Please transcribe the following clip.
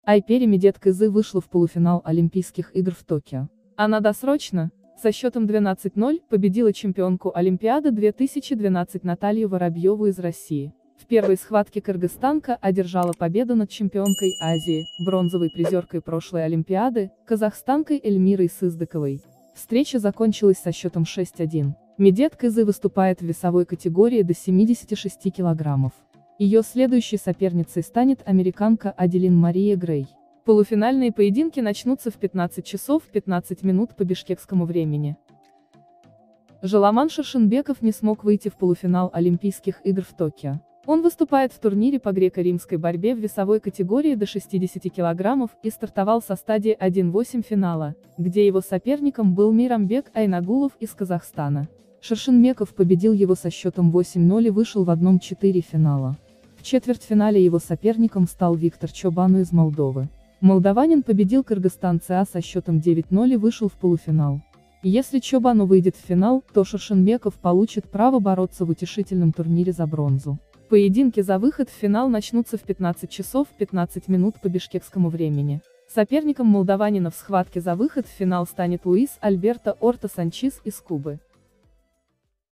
Айпери Медет Кызы вышла в полуфинал Олимпийских игр в Токио. Она досрочно, со счетом 12:0, победила чемпионку Олимпиады 2012 Наталью Воробьеву из России. В первой схватке кыргызстанка одержала победу над чемпионкой Азии, бронзовой призеркой прошлой Олимпиады, казахстанкой Эльмирой Сыздыковой. Встреча закончилась со счетом 6:1. Медет Кызы выступает в весовой категории до 76 килограммов. Ее следующей соперницей станет американка Аделин Мария Грей. Полуфинальные поединки начнутся в 15 часов 15 минут по бишкекскому времени. Жоламан Шершенбеков не смог выйти в полуфинал Олимпийских игр в Токио. Он выступает в турнире по греко-римской борьбе в весовой категории до 60 килограммов и стартовал со стадии 1/8 финала, где его соперником был Мейрамбек Айнагулов из Казахстана. Шершенбеков победил его со счетом 8:0 и вышел в 1/4 финала. В четвертьфинале его соперником стал Виктор Чобану из Молдовы. Молдаванин победил кыргызстанца со счетом 9:0 и вышел в полуфинал. Если Чобану выйдет в финал, то Шершенбеков получит право бороться в утешительном турнире за бронзу. Поединки за выход в финал начнутся в 15 часов 15 минут по бишкекскому времени. Соперником молдаванина в схватке за выход в финал станет Луис Альберто Орта Санчис из Кубы.